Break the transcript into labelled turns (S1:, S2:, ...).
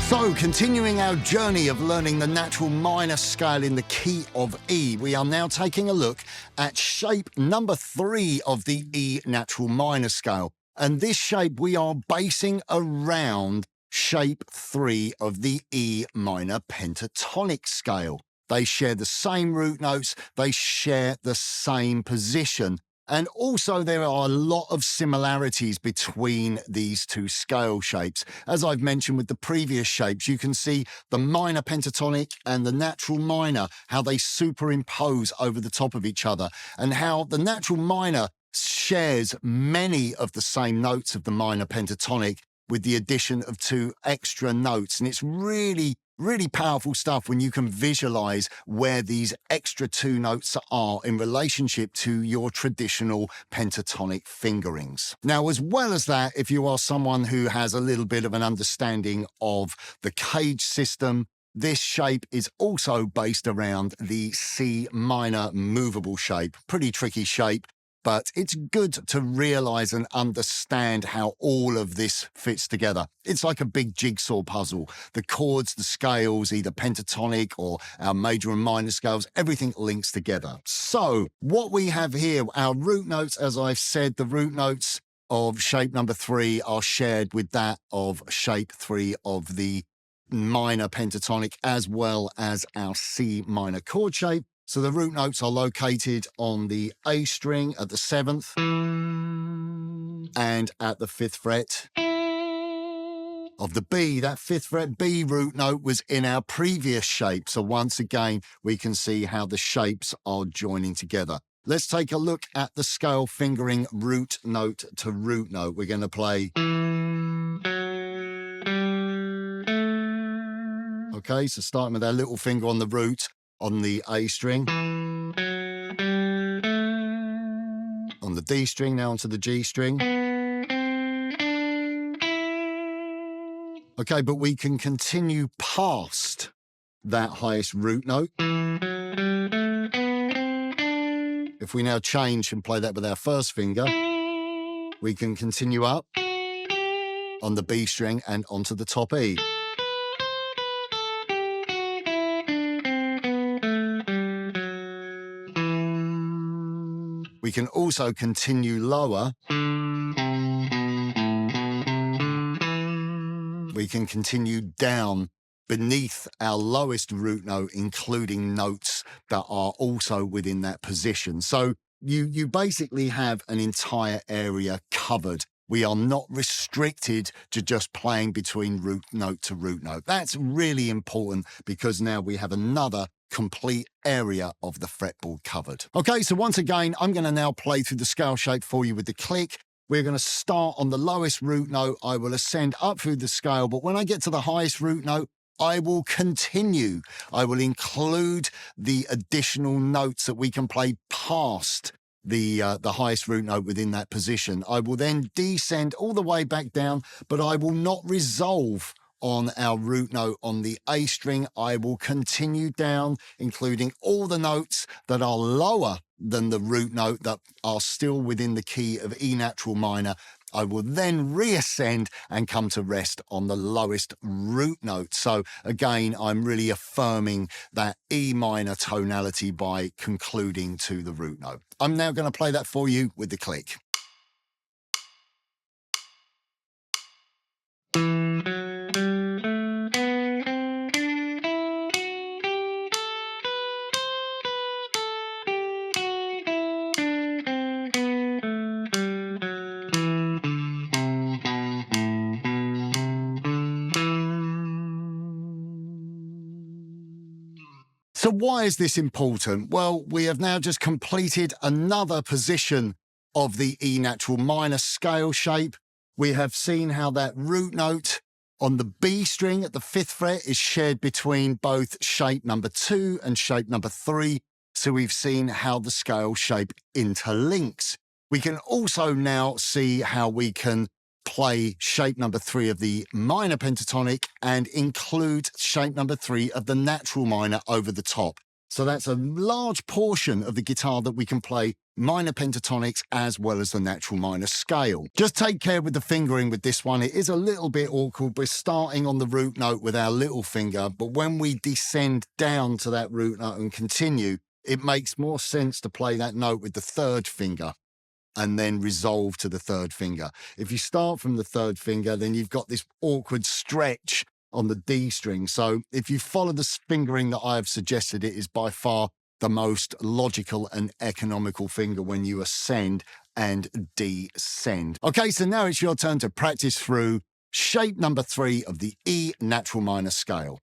S1: So, continuing our journey of learning the natural minor scale in the key of E, we are now taking a look at shape number 3 of the E natural minor scale. And this shape we are basing around shape 3 of the E minor pentatonic scale. They share the same root notes, they share the same position. And also there are a lot of similarities between these two scale shapes. As I've mentioned with the previous shapes, you can see the minor pentatonic and the natural minor, how they superimpose over the top of each other, and how the natural minor shares many of the same notes of the minor pentatonic with the addition of 2 extra notes. And it's really powerful stuff when you can visualize where these extra 2 notes are in relationship to your traditional pentatonic fingerings. Now, as well as that, if you are someone who has a little bit of an understanding of the cage system, this shape is also based around the C minor movable shape. Pretty tricky shape, but it's good to realize and understand how all of this fits together. It's like a big jigsaw puzzle. The chords, the scales, either pentatonic or our major and minor scales, everything links together. So what we have here, our root notes, as I've said, the root notes of shape number 3 are shared with that of shape 3 of the minor pentatonic, as well as our C minor chord shape. So the root notes are located on the A string at the 7th and at the 5th fret of the B. That 5th fret B root note was in our previous shape. So once again, we can see how the shapes are joining together. Let's take a look at the scale fingering root note to root note. We're going to play. Okay, so starting with our little finger on the root, on the A string, on the D string, now onto the G string. Okay, but we can continue past that highest root note. If we now change and play that with our first finger, we can continue up on the B string and onto the top E. We can also continue lower. We can continue down beneath our lowest root note, including notes that are also within that position. So you basically have an entire area covered. We are not restricted to just playing between root note to root note. That's really important because now we have another complete area of the fretboard covered. Okay, so once again, I'm going to now play through the scale shape for you with the click. We're going to start on the lowest root note. I will ascend up through the scale, but when I get to the highest root note, I will continue. I will include the additional notes that we can play past the highest root note within that position. I will then descend all the way back down, but I will not resolve on our root note on the A string. I will continue down, including all the notes that are lower than the root note that are still within the key of E natural minor. I will then reascend and come to rest on the lowest root note. So again, I'm really affirming that E minor tonality by concluding to the root note. I'm now going to play that for you with the click. So why is this important? Well, we have now just completed another position of the E natural minor scale shape. We have seen how that root note on the B string at the 5th fret is shared between both shape number 2 and shape number 3. So we've seen how the scale shape interlinks. We can also now see how we can play shape number 3 of the minor pentatonic and include shape number 3 of the natural minor over the top. So that's a large portion of the guitar that we can play minor pentatonics as well as the natural minor scale. Just take care with the fingering with this one. It is a little bit awkward. We're starting on the root note with our little finger, but when we descend down to that root note and continue, it makes more sense to play that note with the third finger and then resolve to the third finger. If you start from the third finger, then you've got this awkward stretch on the D string. So if you follow the fingering that I have suggested, it is by far the most logical and economical finger when you ascend and descend. Okay, so now it's your turn to practice through shape number 3 of the E natural minor scale.